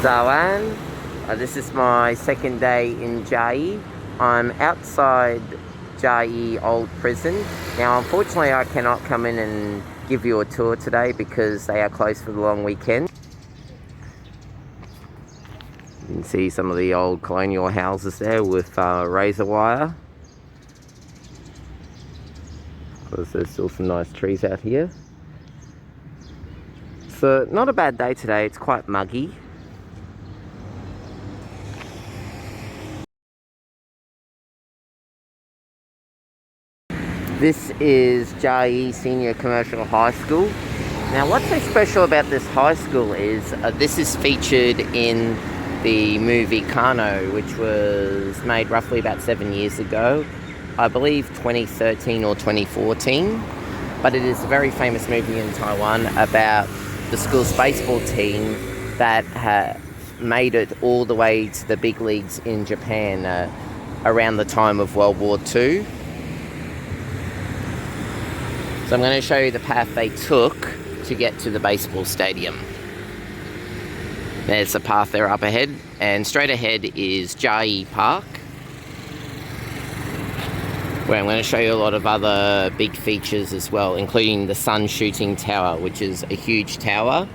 Taiwan. This is my second day in Chiayi. I'm outside Chiayi Old Prison. Now, unfortunately, I cannot come in and give you a tour today because they are closed for the long weekend. You can see some of the old colonial houses there with razor wire. Of course, there's still some nice trees out here. So, not a bad day today. It's quite muggy. This is Chiayi Senior Commercial High School. Now, what's so special about this high school is this is featured in the movie Kano, which was made roughly about 7 years ago. I believe 2013 or 2014. But it is a very famous movie in Taiwan about the school's baseball team that made it all the way to the big leagues in Japan around the time of World War II. So I'm going to show you the path they took to get to the baseball stadium. There's the path there up ahead, and straight ahead is Chiayi Park, where I'm going to show you a lot of other big features as well, including the sun shooting tower, which is a huge tower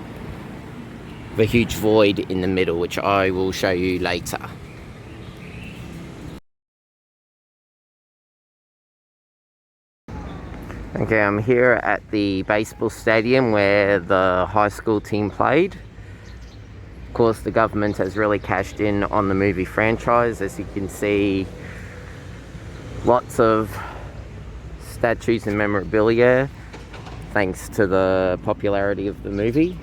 with a huge void in the middle, which I will show you later. Okay, I'm here at the baseball stadium where the high school team played. Of course, the government has really cashed in on the movie franchise. As you can see, lots of statues and memorabilia thanks to the popularity of the movie.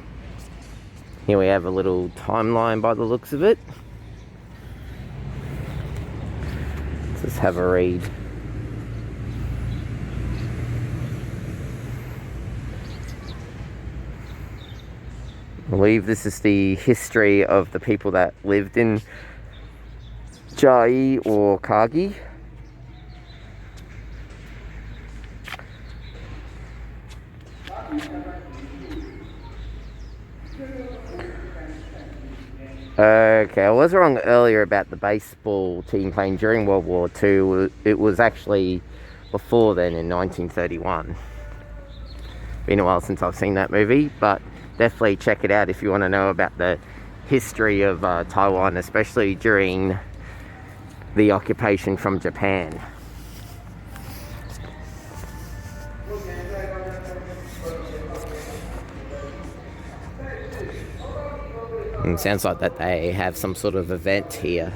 Here we have a little timeline by the looks of it. Let's just have a read. I believe this is the history of the people that lived in Chiayi or Kagi. Okay, I was wrong earlier about the baseball team playing during World War II. It was actually before then, in 1931. Been a while since I've seen that movie, but definitely check it out if you want to know about the history of Taiwan, especially during the occupation from Japan. It sounds like that they have some sort of event here.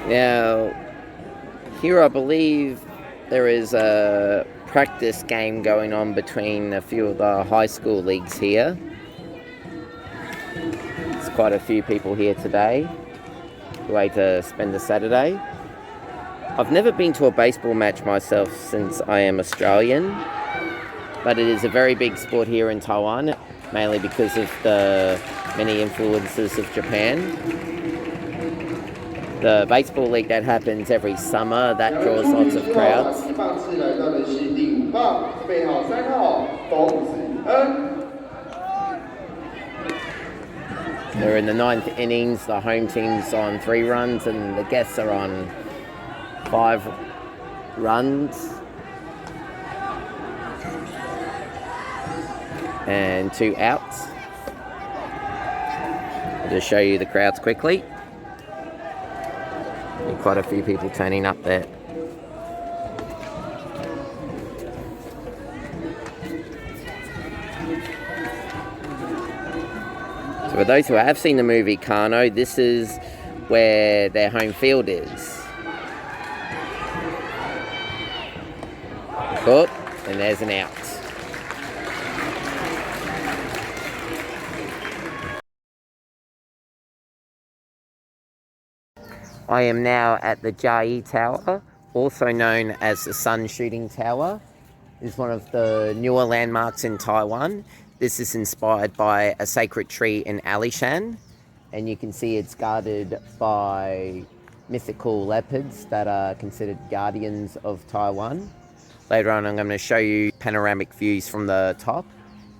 Now, here I believe there is a practice game going on between a few of the high school leagues here. There's quite a few people here today, the way to spend the Saturday. I've never been to a baseball match myself since I am Australian, but it is a very big sport here in Taiwan, mainly because of the many influences of Japan. The baseball league that happens every summer, that draws lots of crowds. They're in the 9th innings, the home team's on 3 runs and the guests are on 5 runs. And 2 outs. I'll just show you the crowds quickly. Quite a few people turning up there. So for those who have seen the movie Kano, this is where their home field is. Caught, and there's an out. I am now at the Chiayi Tower, also known as the Sun Shooting Tower, is one of the newer landmarks in Taiwan. This is inspired by a sacred tree in Alishan, and you can see it's guarded by mythical leopards that are considered guardians of Taiwan. Later on, I'm going to show you panoramic views from the top,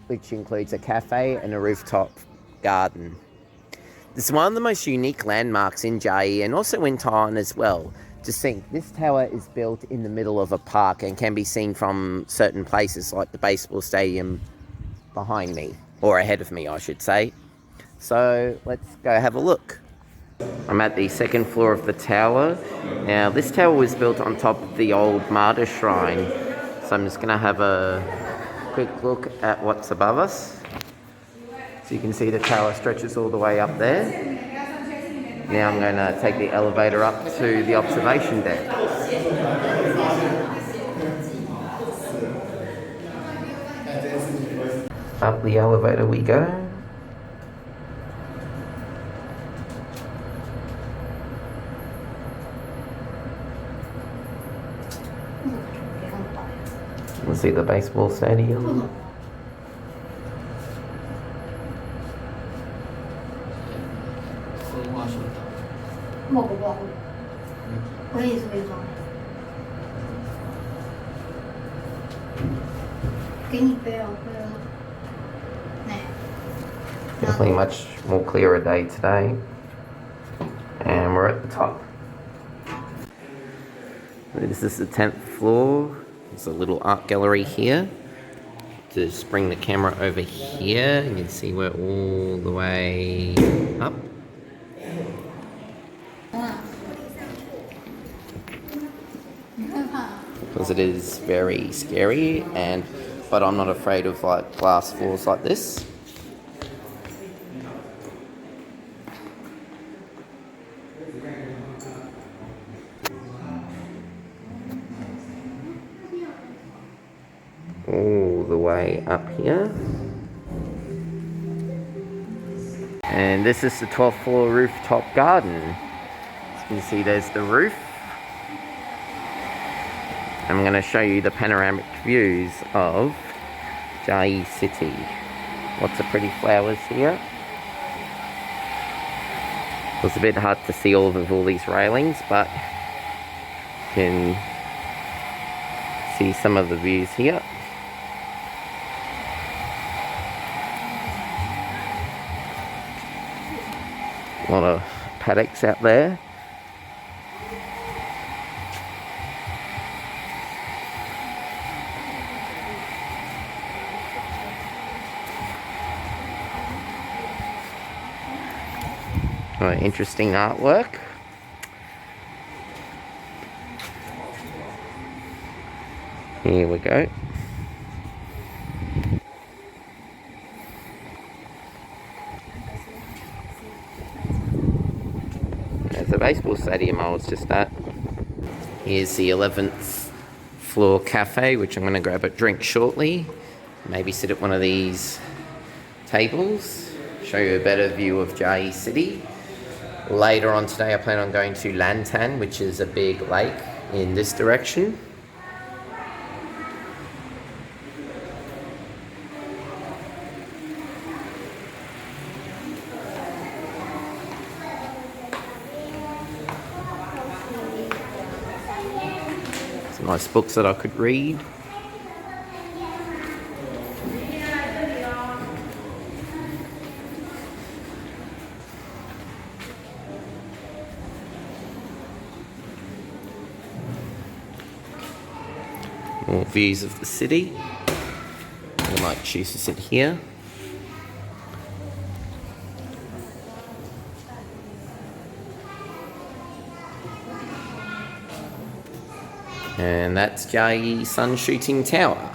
which includes a cafe and a rooftop garden. This is one of the most unique landmarks in Chiayi and also in Taiwan as well. Just think, this tower is built in the middle of a park and can be seen from certain places like the baseball stadium behind me, or ahead of me I should say. So let's go have a look. I'm at the second floor of the tower. Now this tower was built on top of the old martyr shrine, so I'm just going to have a quick look at what's above us. So you can see the tower stretches all the way up there. Now I'm going to take the elevator up to the observation deck. Up the elevator we go. We'll see the baseball stadium. Definitely much more clearer day today. And we're at the top. This is the 10th floor. There's a little art gallery here. Just bring the camera over here. You can see we're all the way up. Because it is very scary, but I'm not afraid of like glass floors like this. All the way up here. And this is the 12th floor rooftop garden. As you can see, there's the roof. I'm going to show you the panoramic views of Chiayi City. Lots of pretty flowers here. It was a bit hard to see all these railings, but you can see some of the views here. A lot of paddocks out there. Interesting artwork. Here we go. There's the baseball stadium I was just at. Here's the 11th floor cafe, which I'm going to grab a drink shortly. Maybe sit at one of these tables. Show you a better view of Chiayi City. Later on today I plan on going to Lantan, which is a big lake in this direction. Some nice books that I could read. More views of the city. I might choose to sit here. And that's Chiayi Sun Shooting Tower.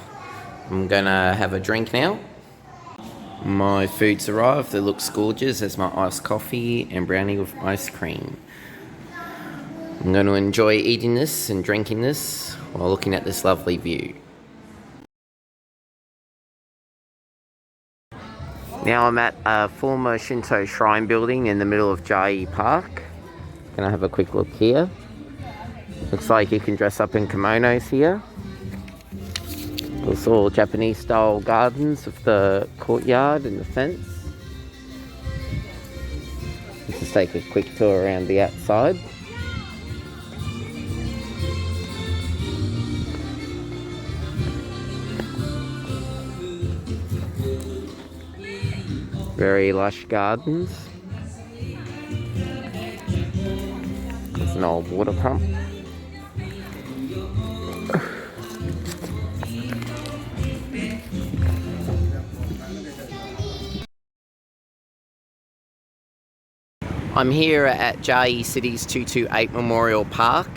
I'm gonna have a drink now. My food's arrived. It looks gorgeous. There's my iced coffee and brownie with ice cream. I'm going to enjoy eating this and drinking this while looking at this lovely view. Now I'm at a former Shinto shrine building in the middle of Chiayi Park. Gonna have a quick look here. Looks like you can dress up in kimonos here. There's all Japanese style gardens with the courtyard and the fence. Let's just take a quick tour around the outside. Very lush gardens. There's an old water pump. I'm here at Chiayi City's 228 Memorial Park.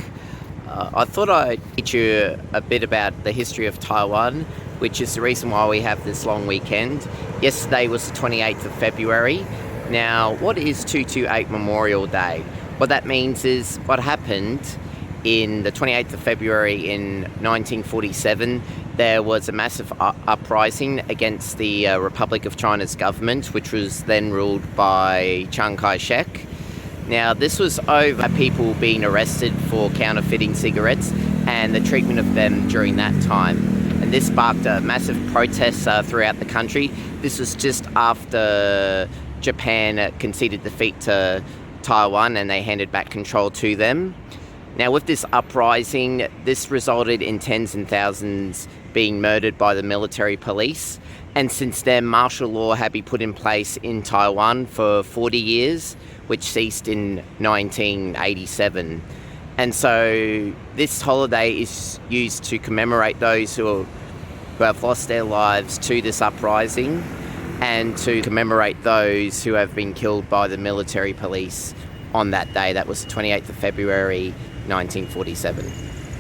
I thought I'd teach you a bit about the history of Taiwan, which is the reason why we have this long weekend. Yesterday was the 28th of February. Now, what is 228 Memorial Day? What that means is what happened in the 28th of February in 1947. There was a massive uprising against the Republic of China's government, which was then ruled by Chiang Kai-shek. Now, this was over people being arrested for counterfeiting cigarettes and the treatment of them during that time. And this sparked a massive protest throughout the country. This was just after Japan conceded defeat to Taiwan and they handed back control to them. Now, with this uprising, this resulted in tens and thousands being murdered by the military police. And since then, martial law had been put in place in Taiwan for 40 years, which ceased in 1987. And so this holiday is used to commemorate those who have lost their lives to this uprising and to commemorate those who have been killed by the military police on that day. That was the 28th of February, 1947.